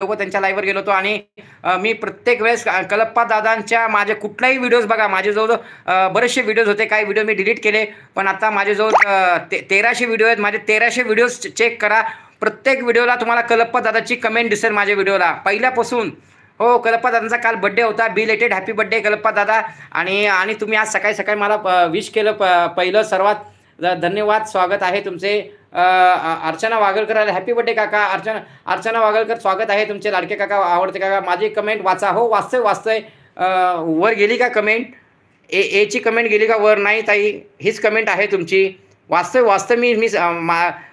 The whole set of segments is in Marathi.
लोकं त्यांच्या लाईव्हवर गेलो होतो आणि मी प्रत्येक वेळेस कलप्पा दादांच्या माझे कुठलाही व्हिडिओज बघा, माझे जवळ बरेचसे व्हिडिओज होते. काही व्हिडिओ मी डिलीट केले, पण आता माझे जवळ 1300 व्हिडिओ आहेत. माझे 1300 व्हिडिओज चेक करा. प्रत्येक व्हिडिओला तुम्हाला कलप्पा दादाची कमेंट दिसेल माझ्या व्हिडिओला पहिल्यापासून. हो, कलप्पा दादांचा काल बर्थडे होता. बिलेटेड हॅपी बर्थडे कलप्पा दादा. आणि आणि तुम्ही आज सकाळी सकाळी मला विश केलं. पहिलं सर्वात धन्यवाद. स्वागत आहे तुमचे. अर्चना वागलकर, हॅपी बर्थडे काका. अर्चना वागलकर, स्वागत आहे तुमचे लाडके काका, आवडते काका. माझी कमेंट वाचा. हो, वाचतोय. वर गेली का कमेंट? एची कमेंट गेली का वर? नाही ताई, हीच कमेंट आहे तुमची. वाचतोय मी.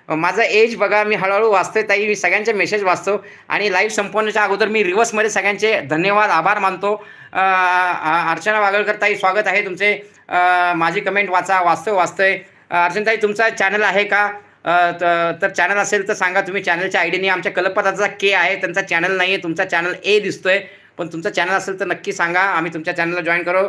माझा एज बघा, मी हळूहळू वाचतोय ताई. मी सगळ्यांचे मेसेज वाचतो आणि लाईव्ह संपवण्याच्या अगोदर मी रिव्हर्समध्ये सगळ्यांचे धन्यवाद, आभार मानतो. अर्चना वागलकर ताई, स्वागत आहे तुमचे. माझी कमेंट वाचतोय. अर्चनाताई, तुमचा चॅनल आहे का? तर चॅनल असेल तर सांगा तुम्ही. चॅनलच्या आयडीने आमच्या कलप्पा दादाचा के आहे, त्यांचा चॅनल नाही आहे. तुमचा चॅनल ए दिसतोय, पण तुमचा चॅनल असेल तर नक्की सांगा, आम्ही तुमच्या चॅनलला जॉईन करू.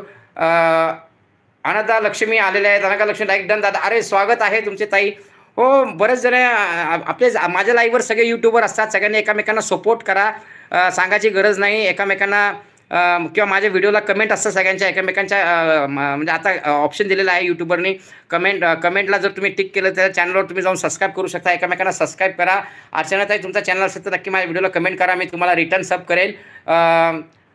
अनदा लक्ष्मी आलेले आहेत. अनका लक्ष्मी लाईक डन दादा. अरे, स्वागत आहे तुमचे ताई. हो, बरेच जण आपले माझ्या लाईव्हवर सगळे यूट्यूबर असतात. सगळ्यांनी एकमेकांना सपोर्ट करा. सांगायची गरज नाही एकमेकांना. किंवा माझ्या व्हिडिओला कमेंट असतं सगळ्यांच्या एकमेकांच्या. म्हणजे आता ऑप्शन दिलेला आहे यूट्यूबरनी. कमेंटला जर तुम्ही टिक केलं तर चॅनलवर तुम्ही जाऊन सबस्क्राईब करू शकता. एकमेकांना सबस्क्राईब करा. अर्चनाताई, तुमचा चॅनल असेल तर नक्की माझ्या व्हिडिओला कमेंट करा. मी तुम्हाला रिटर्न सब करेल.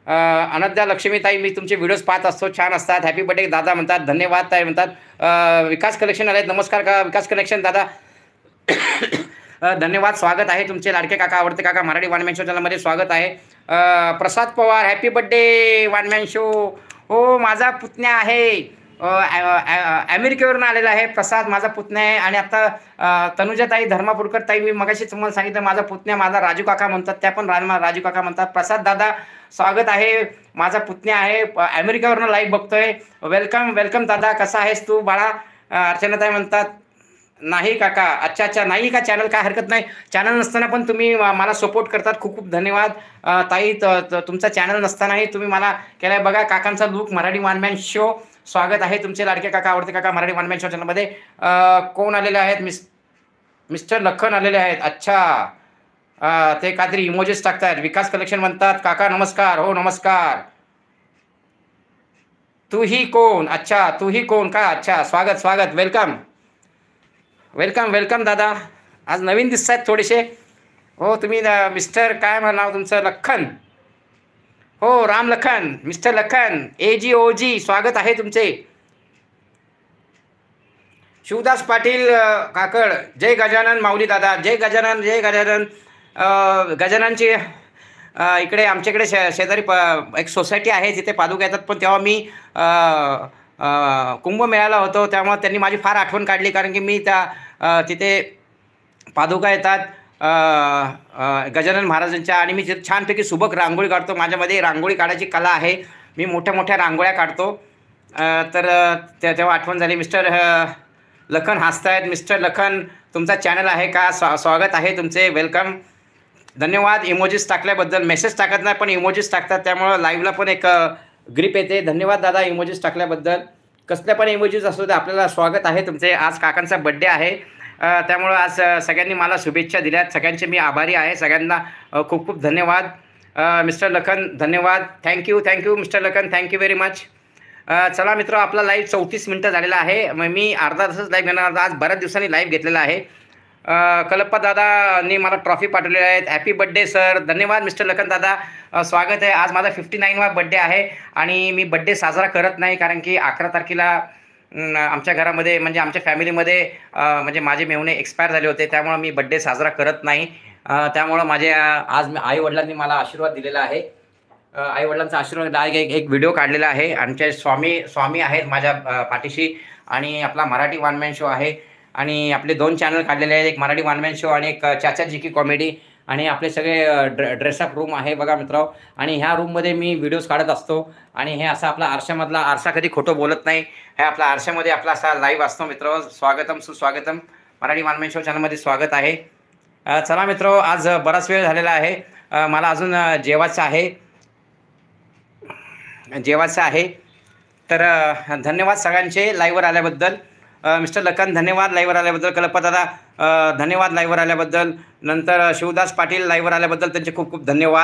अनद्या लक्ष्मीताई, मी तुमचे व्हिडिओज पाहत असतो, छान असतात. हॅपी बर्थडे दादा म्हणतात. धन्यवाद ताई म्हणतात. विकास कलेक्शन आले, नमस्कार का विकास कलेक्शन दादा. धन्यवाद. स्वागत आहे तुमचे लाडके काका, आवडते काका. मराठी वन मॅन शो चॅनलमध्ये स्वागत आहे. Prasad Pawar, happy birthday one man show. हो, माझा पुतण्या आहे. अमेरिकेवरून आलेला आहे प्रसाद, माझा पुतण्या आहे. आणि आता तनुजाताई धर्मापूरकर ताई, मी मगाशी तुम्हाला सांगितलं माझा पुतण्या, माझा राजू काका म्हणतात, त्या पण राजू काका म्हणतात. प्रसाद दादा, स्वागत आहे. माझा पुतण्या आहे, अमेरिकेवरून लाईव्ह बघतोय. वेलकम दादा. कसा आहेस तू बाळा? अर्चनाताई म्हणतात नाही काका. अच्छा, नाही का चॅनल? काय हरकत नाही. चॅनल नसताना पण तुम्ही मला सपोर्ट करतात. खूप धन्यवाद ताई. तुमचा चॅनल नसतानाही तुम्ही मला केलाय. बघा, काकांचा look, Marathi one man show. स्वागत आहे तुमचे लाडके काका, आवडते काका, मराठी वन मॅन शो चॅनलमध्ये. कोण आलेले आहेत? मिस्टर लखन आलेले आहेत. अच्छा, ते काहीतरी इमोजीस टाकतायत. विकास कलेक्शन म्हणतात काका नमस्कार. हो, नमस्कार. तूही कोण? अच्छा, तूही कोण का? अच्छा, स्वागत. वेलकम दादा. आज नवीन दिसत आहेत थोडेसे. हो, तुम्ही मिस्टर काय नाव तुमचं? लखन. हो, राम लखन, मिस्टर लखन. AGOG, स्वागत आहे तुमचे. शिवदास पाटील काकड, जय गजानन माऊली दादा. जय गजानन. गजाननची इकडे आमच्याकडे शेजारी एक सोसायटी आहे, तिथे पादुका येतात. पण तेव्हा मी कुंभमेळ्याला होतो, त्यामुळे त्यांनी माझी फार आठवण काढली. कारण की मी तिथे पादुका येतात गजानन महाराजांच्या, आणि मी तिथे छानपैकी सुबक रांगोळी काढतो. माझ्यामध्ये रांगोळी काढायची कला आहे. मी मोठ्या रांगोळ्या काढतो. तर तेव्हा आठवण झाली. मिस्टर लखन हसतायत. मिस्टर लखन, तुमचा चॅनल आहे का? स्वागत आहे तुमचे. वेलकम. धन्यवाद इमोजीस टाकल्याबद्दल. मेसेज टाकत नाही पण इमोजीस टाकतात, त्यामुळं लाईव्हला पण एक ग्रिप येते. धन्यवाद दादा इमोजीस टाकल्याबद्दल. कसल्या पण इमोजीस असू दे, आपल्याला स्वागत आहे तुमचे. आज काकांचा बड्डे आहे, त्यामुळं आज सगळ्यांनी मला शुभेच्छा दिल्यात. सगळ्यांचे मी आभारी आहे. सगळ्यांना खूप धन्यवाद. मिस्टर लखन, धन्यवाद. Thank you mister Lakhan. Thank you very much. चला मित्र, आपला लाईव्ह 34 मिनटं झालेला आहे. मग मी अर्धा तासच लाईव्ह घेणार. आज बऱ्याच दिवसांनी लाईव्ह घेतलेला आहे. कलप्पा दादांनी मला ट्रॉफी पाठवलेल्या आहेत. Happy birthday sir. धन्यवाद मिस्टर लखन दादा. स्वागत आहे. आज माझा 59वा बड्डे आहे आणि मी बड्डे साजरा करत नाही, कारण की 11 तारखेला आमच्या घरामध्ये म्हणजे आमच्या फॅमिलीमध्ये म्हणजे माझे मेहुणे एक्सपायर झाले होते, त्यामुळं मी बड्डे साजरा करत नाही. त्यामुळं आज आईवडिलांनी मला आशीर्वाद दिलेला आहे. आईवडिलांचा आशीर्वाद एक व्हिडिओ काढलेला आहे. आमचे स्वामी आहेत माझ्या पाठीशी, आणि आपला मराठी वन मॅन शो आहे, आणि आपले 2 चॅनल काढलेले आहेत. एक मराठी वन मॅन शो आणि एक चाचा जी की कॉमेडी. आणि आपले सगळे ड्रेसअप रूम आहे बघा मित्र. आणि ह्या रूममध्ये मी व्हिडिओज काढत असतो. आणि हे असा आपला आरशामधला आरसा कधी खोटं बोलत नाही. हे आपला आरशामध्ये आपला असा लाईव्ह असतो मित्र. स्वागतम सुस्वागतम. मराठी वन मॅन शो चॅनलमध्ये स्वागत आहे. चला मित्र, आज बराच वेळ झालेला आहे. मला अजून जेवायचं आहे. तर धन्यवाद सगळ्यांचे लाईव्हवर आल्याबद्दल. मिस्टर लखन धन्यवाद लाईव्हवर आल्याबद्दल. कल्पदादा धन्यवाद लाईव्हवर आल्याबद्दल. नंतर शिवदास पाटील लाईव्हवर आल्याबद्दल त्यांचे खूप खूप धन्यवाद.